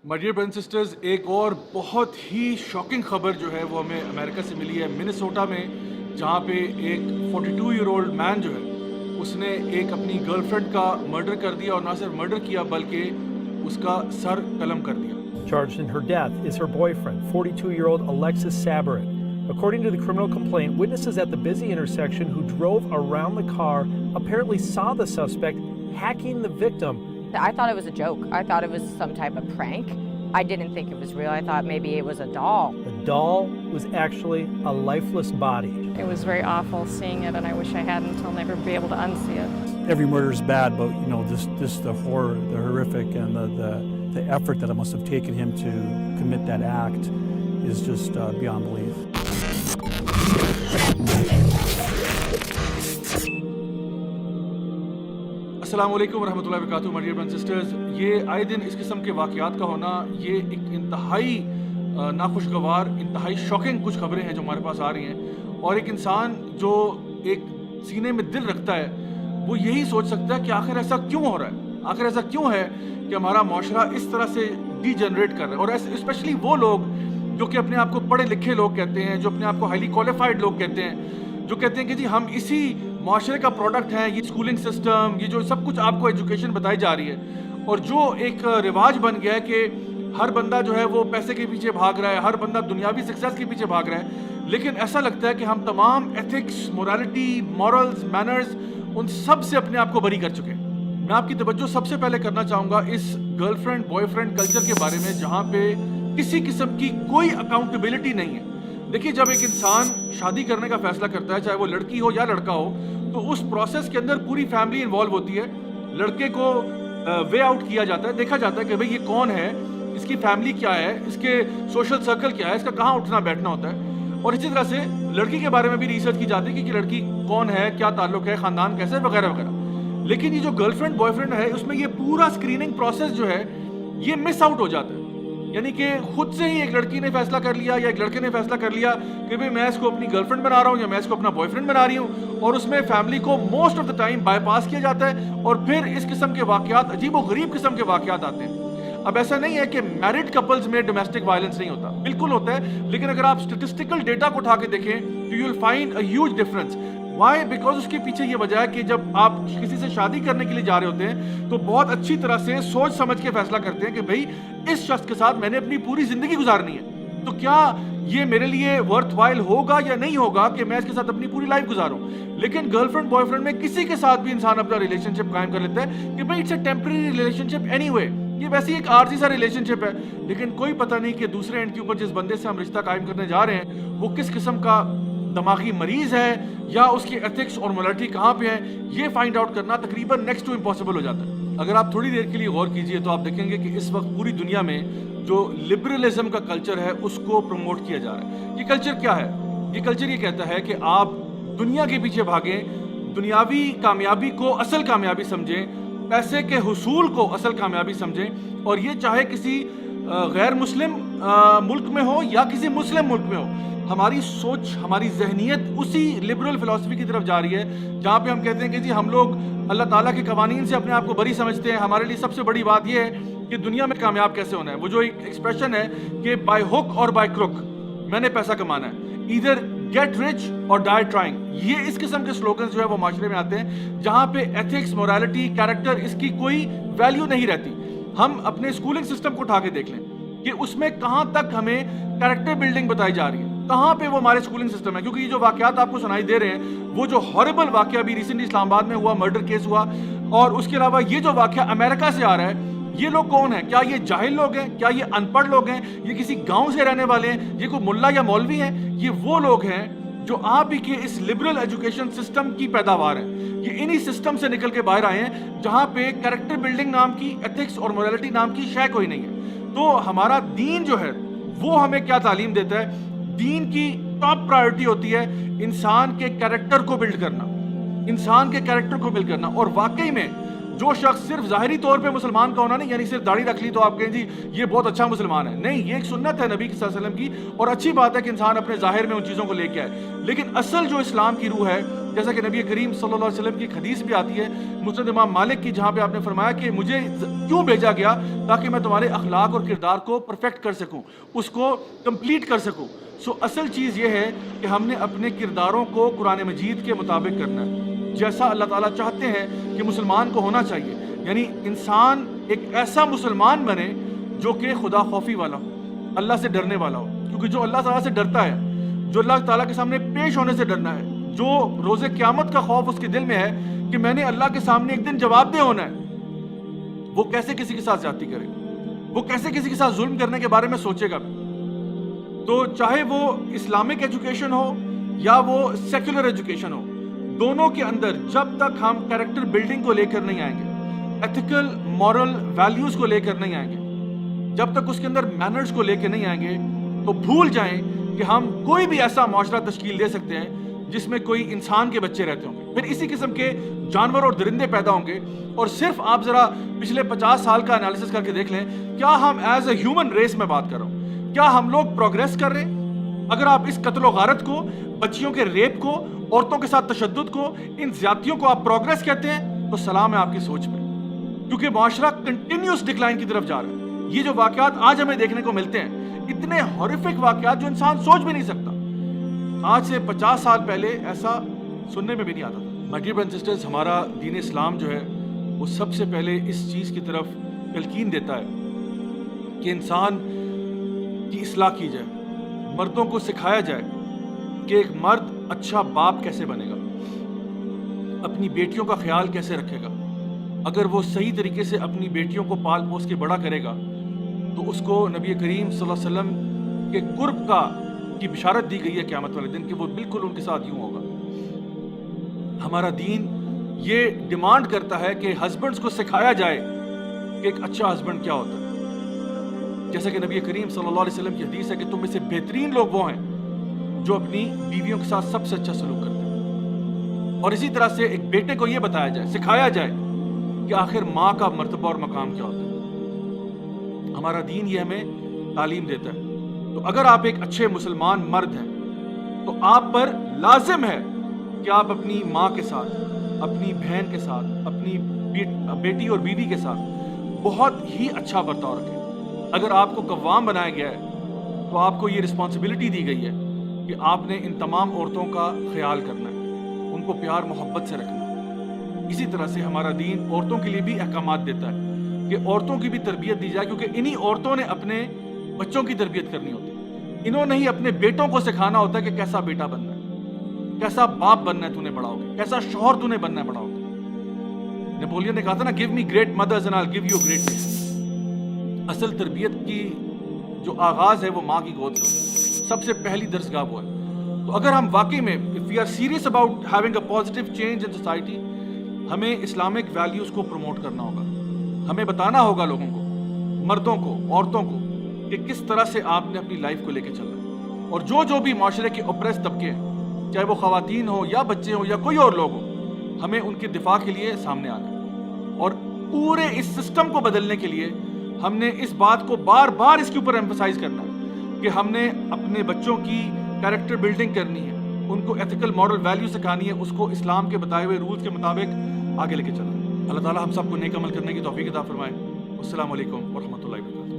My dear brothers sisters, एक और बहुत ही शॉकिंग खबर जो है वो हमें अमेरिका से मिली है, मिनेसोटा में, जहाँ पे एक 42 ईयर ओल्ड मैन जो है उसने एक अपनी गर्लफ्रेंड का मर्डर कर दिया, और ना सिर्फ मर्डर किया बल्कि उसका सर कलम कर दिया। Charged in her death is her boyfriend, 42-year-old Alexis Sabarit. According to the criminal complaint, witnesses at the busy intersection who drove around the car apparently saw the suspect hacking the victim. I thought it was a joke. I thought it was some type of prank. I didn't think it was real. I thought maybe it was a doll. The doll was actually a lifeless body. It was very awful seeing it, and I wish I hadn't. I'll never be able to unsee it. Every murder is bad, but this the horror, the horrific, and the effort that it must have taken him to commit that act is just beyond belief. अस्सलाम वालेकुम रहमतुल्लाहि व बरकातुहू। My dear brothers sisters, ये आए दिन इस किस्म के वाक़यात का होना, ये एक इंतहाई नाखुशगवार, इंतहाई शॉकिंग कुछ खबरें हैं जो हमारे पास आ रही हैं। और एक इंसान जो एक सीने में दिल रखता है वो यही सोच सकता है कि आखिर ऐसा क्यों हो रहा है, आखिर ऐसा क्यों है कि हमारा माशरा इस तरह से डीजनरेट कर रहा है। और स्पेशली वो लोग जो कि अपने आप को पढ़े लिखे लोग कहते हैं, जो अपने आप को हाईली क्वालिफाइड लोग कहते हैं, जो कहते हैं कि जी हम इसी माशरे का प्रोडक्ट है, ये स्कूलिंग सिस्टम, ये जो सब कुछ आपको एजुकेशन बताई जा रही है। और जो एक रिवाज बन गया है कि हर बंदा जो है वो पैसे के पीछे भाग रहा है, हर बंदा दुनियावी सक्सेस के पीछे भाग रहा है। लेकिन ऐसा लगता है कि हम तमाम एथिक्स, मोरालिटी, मॉरल्स, मैनर्स, उन सब से अपने आप को बरी कर चुके हैं। मैं आपकी तवज्जो सबसे पहले करना चाहूँगा इस गर्लफ्रेंड बॉयफ्रेंड कल्चर के बारे में, जहाँ पे किसी किस्म की कोई अकाउंटेबिलिटी नहीं है। देखिए, जब एक इंसान शादी करने का फैसला करता है, चाहे वो लड़की हो या लड़का हो, तो उस प्रोसेस के अंदर पूरी फैमिली इन्वॉल्व होती है। लड़के को वे आउट किया जाता है, देखा जाता है कि भाई ये कौन है, इसकी फैमिली क्या है, इसके सोशल सर्कल क्या है, इसका कहाँ उठना बैठना होता है। और इसी तरह से लड़की के बारे में भी रिसर्च की जाती है कि लड़की कौन है, क्या ताल्लुक है, ख़ानदान कैसे है, वगैरह वगैरह। लेकिन ये जो गर्लफ्रेंड बॉयफ्रेंड है, उसमें ये पूरा स्क्रीनिंग प्रोसेस जो है ये मिस आउट हो जाता है। यानी कि खुद से ही एक लड़की ने फैसला कर लिया या एक लड़के ने फैसला कर लिया कि भाई मैं इसको अपनी गर्लफ्रेंड बना रहा हूँ या मैं इसको अपना बॉयफ्रेंड बना रही हूँ, और उसमें फैमिली को most of the time bypass किया जाता है। और फिर इस किस्म के वाकयात, अजीब व गरीब किस्म के वाकयात आते हैं। अब ऐसा नहीं है कि मैरिड कपल्स में डोमेस्टिक वायलेंस नहीं होता, बिल्कुल होता है। लेकिन अगर आप स्टेटिस्टिकल डेटा को उठा के देखें तो you will find a huge difference. Why? Because उसके पीछे ये वजह है कि जब आप किसी से शादी करने के लिए जा रहे होते हैं तो बहुत अच्छी तरह से सोच समझ के फैसला करते हैं कि भाई इस शख्स के साथ मैंने अपनी पूरी जिंदगी गुजारनी है, तो क्या ये मेरे लिए वर्थ वाइल होगा या नहीं होगा कि मैं इसके साथ अपनी पूरी लाइफ गुजारूं। लेकिन गर्लफ्रेंड बॉयफ्रेंड में किसी के साथ भी इंसान अपना रिलेशनशिप कायम कर लेता है कि भाई it's a temporary relationship anyway, ये वैसे ही एक आर्जी सा रिलेशनशिप है। लेकिन कोई पता नहीं कि दूसरे एंड के ऊपर जिस बंदे से हम रिश्ता कायम करने जा रहे हैं वो किस किस्म का दिमागी मरीज है या उसकी एथिक्स और मोरालिटी कहाँ पे है, ये फाइंड आउट करना तकरीबन नेक्स्ट टू इम्पॉसिबल हो जाता है। अगर आप थोड़ी देर के लिए गौर कीजिए तो आप देखेंगे कि इस वक्त पूरी दुनिया में जो लिबरलिज्म का कल्चर है उसको प्रमोट किया जा रहा है। ये कल्चर क्या है? ये कल्चर ये कहता है कि आप दुनिया के पीछे भागें, दुनियावी कामयाबी को असल कामयाबी समझें, पैसे के हुसूल को असल कामयाबी समझें, और ये चाहे किसी गैर मुस्लिम मुल्क में हो या किसी मुस्लिम मुल्क में हो। हमारी सोच, हमारी जहनीत उसी लिबरल फिलॉसफी की तरफ जा रही है जहाँ पे हम कहते हैं कि जी हम लोग अल्लाह ताला के कवानीन से अपने आप को बरी समझते हैं। हमारे लिए सबसे बड़ी बात यह है कि दुनिया में कामयाब कैसे होना है। वो जो एक एक्सप्रेशन है कि बाय हुक और बाय क्रुक मैंने पैसा कमाना है, ईदर गेट रिच और डाई ट्राइंग, ये इस किस्म के स्लोगन जो है वो माशरे में आते हैं जहाँ पे एथिक्स, मोरालिटी, कैरेक्टर, इसकी कोई वैल्यू नहीं रहती। हम अपने स्कूलिंग सिस्टम को उठा के देख लें कि उसमें कहाँ तक हमें कैरेक्टर बिल्डिंग बताई जा रही है, कहाँ पे वो हमारे स्कूलिंग सिस्टम है। क्योंकि ये जो वाकयात आपको सुनाई दे रहे हैं, वो जो हॉरिबल वाकया भी रिसेंटली इस्लामाबाद में हुआ, मर्डर केस हुआ, और उसके अलावा ये जो वाकया अमेरिका से आ रहा है, ये लोग कौन है? क्या ये जाहिल लोग हैं? क्या ये अनपढ़ लोग हैं? ये किसी गांव से रहने वाले हैं? ये कोई मुल्ला या मौलवी हैं? ये वो लोग हैं जो आप ही के इस लिबरल एजुकेशन सिस्टम की पैदावार है। ये इन्हीं सिस्टम से निकल के बाहर आए हैं जहाँ पे कैरेक्टर बिल्डिंग नाम की, एथिक्स और मोरालिटी नाम की शय कोई नहीं है। तो हमारा दीन जो है वो हमें क्या तालीम देता है? दीन की टॉप प्रायोरिटी होती है इंसान के कैरेक्टर को बिल्ड करना, इंसान के कैरेक्टर को बिल्ड करना। और वाकई में जो शख्स सिर्फ ज़ाहिरी तौर पे मुसलमान का होना नहीं, यानी सिर्फ दाढ़ी रख ली तो आप कहें जी ये बहुत अच्छा मुसलमान है, नहीं, ये एक सुन्नत है नबी सल्लल्लाहु अलैहि वसल्लम की, और अच्छी बात है कि इंसान अपने ज़ाहिर में उन चीज़ों को लेके आए। लेकिन असल जो इस्लाम की रूह है جیسا کہ نبی کریم صلی اللہ علیہ وسلم کی ایک حدیث بھی آتی ہے مسند امام مالک کی، جہاں پہ آپ نے فرمایا کہ مجھے کیوں بھیجا گیا؟ تاکہ میں تمہارے اخلاق اور کردار کو پرفیکٹ کر سکوں، اس کو کمپلیٹ کر سکوں۔ اصل چیز یہ ہے کہ ہم نے اپنے کرداروں کو قرآن مجید کے مطابق کرنا ہے، جیسا اللہ تعالیٰ چاہتے ہیں کہ مسلمان کو ہونا چاہیے، یعنی انسان ایک ایسا مسلمان بنے جو کہ خدا خوفی والا ہو، اللہ سے ڈرنے والا ہو، کیونکہ جو اللہ تعالیٰ سے ڈرتا ہے، جو اللہ تعالیٰ کے سامنے پیش ہونے سے ڈرنا ہے، جو روز قیامت کا خوف اس کے دل میں ہے کہ میں نے اللہ کے سامنے ایک دن جواب دہ ہونا ہے، وہ کیسے کسی کے ساتھ زیادتی کرے، وہ کیسے کسی کے ساتھ ظلم کرنے کے بارے میں سوچے گا؟ تو چاہے وہ اسلامک ایجوکیشن ہو یا وہ سیکولر ایجوکیشن ہو، دونوں کے اندر جب تک ہم کیریکٹر بلڈنگ کو لے کر نہیں آئیں گے، ایتھیکل مورل ویلیوز کو لے کر نہیں آئیں گے، جب تک اس کے اندر مینرز کو لے کے نہیں آئیں گے، تو بھول جائیں کہ ہم کوئی بھی ایسا معاشرہ تشکیل دے سکتے ہیں جس میں کوئی انسان کے بچے رہتے ہوں گے، پھر اسی قسم کے جانور اور درندے پیدا ہوں گے۔ اور صرف آپ ذرا پچھلے 50 سال کا انالیسس کر کے دیکھ لیں، کیا ہم ایز اے ہیومن ریس میں بات کر رہا ہوں، کیا ہم لوگ پروگریس کر رہے ہیں؟ اگر آپ اس قتل و غارت کو، بچیوں کے ریپ کو، عورتوں کے ساتھ تشدد کو، ان زیادتیوں کو آپ پروگریس کہتے ہیں تو سلام ہے آپ کی سوچ پہ، کیونکہ معاشرہ کنٹینیوس ڈکلائن کی طرف جا رہا ہے۔ یہ جو واقعات آج ہمیں دیکھنے کو ملتے ہیں، اتنے ہارفک واقعات جو انسان سوچ بھی نہیں سکتا، آج سے 50 سال پہلے ایسا سننے میں بھی نہیں آتا تھا۔ My dear brothers and sisters, ہمارا دین اسلام جو ہے وہ سب سے پہلے اس چیز کی طرف تلقین دیتا ہے کہ انسان کی اصلاح کی جائے، مردوں کو سکھایا جائے کہ ایک مرد اچھا باپ کیسے بنے گا، اپنی بیٹیوں کا خیال کیسے رکھے گا۔ اگر وہ صحیح طریقے سے اپنی بیٹیوں کو پال پوس کے بڑا کرے گا تو اس کو نبی کریم صلی اللہ علیہ وسلم کے قرب کی بشارت دی گئی ہے قیامت والے دن کہ وہ بالکل ان کے ساتھ یوں ہوگا۔ ہمارا دین یہ ڈیمانڈ کرتا ہے کہ ہسبینڈز کو سکھایا جائے کہ ایک اچھا ہسبینڈ کیا ہوتا ہے، جیسا کہ نبی کریم صلی اللہ علیہ وسلم کی حدیث ہے کہ تم میں سے بہترین لوگ وہ ہیں جو اپنی بیویوں کے ساتھ سب سے اچھا سلوک کرتے ہیں۔ اور اسی طرح سے ایک بیٹے کو یہ بتایا جائے، سکھایا جائے کہ آخر ماں کا مرتبہ اور مقام کیا ہوتا ہے۔ ہمارا دین یہ ہمیں تعلیم دیتا ہے۔ تو اگر آپ ایک اچھے مسلمان مرد ہیں تو آپ پر لازم ہے کہ آپ اپنی ماں کے ساتھ، اپنی بہن کے ساتھ، اپنی بیٹی اور بیوی کے ساتھ بہت ہی اچھا برتاؤ رکھیں۔ اگر آپ کو قوام بنایا گیا ہے تو آپ کو یہ رسپانسبلٹی دی گئی ہے کہ آپ نے ان تمام عورتوں کا خیال کرنا ہے، ان کو پیار محبت سے رکھنا ہے۔ اسی طرح سے ہمارا دین عورتوں کے لیے بھی احکامات دیتا ہے کہ عورتوں کی بھی تربیت دی جائے، کیونکہ انہی عورتوں نے اپنے بچوں کی تربیت کرنی ہوتی ہے، انہوں نے ہی اپنے بیٹوں کو سکھانا ہوتا ہے کہ کیسا بیٹا بننا ہے، کیسا باپ بننا ہے تو نے بڑا ہو کے، کیسا شوہر تو نے بننا ہے بڑا ہو کے۔ نیپولین نے کہا تھا نا، give me great mothers and I will give you great nation. اصل تربیت کی جو آغاز ہے وہ ماں کی گود سے ہوتا ہے، سب سے پہلی درسگاہ وہ ہے۔ تو اگر ہم واقعی میں if we are serious about having a positive change in society، ہمیں اسلامک ویلیوز کو پروموٹ کرنا ہوگا، ہمیں بتانا ہوگا لوگوں کو، مردوں کو، عورتوں کو، کہ کس طرح سے آپ نے اپنی لائف کو لے کے چلنا ہے۔ اور جو بھی معاشرے کے اوپریس طبقے ہیں، چاہے وہ خواتین ہوں یا بچے ہوں یا کوئی اور لوگ ہوں، ہمیں ان کے دفاع کے لیے سامنے آنا ہے۔ اور پورے اس سسٹم کو بدلنے کے لیے ہم نے اس بات کو بار بار اس کے اوپر ایمفسائز کرنا ہے کہ ہم نے اپنے بچوں کی کیریکٹر بلڈنگ کرنی ہے، ان کو ایتھیکل مورل ویلیو سکھانی ہے، اس کو اسلام کے بتائے ہوئے رولز کے مطابق آگے لے کے چلنا ہے۔ اللہ تعالیٰ ہم سب کو نیک عمل کرنے کی توفیق عطا فرمائے۔ السلام علیکم ورحمۃ اللہ وبرکاتہ۔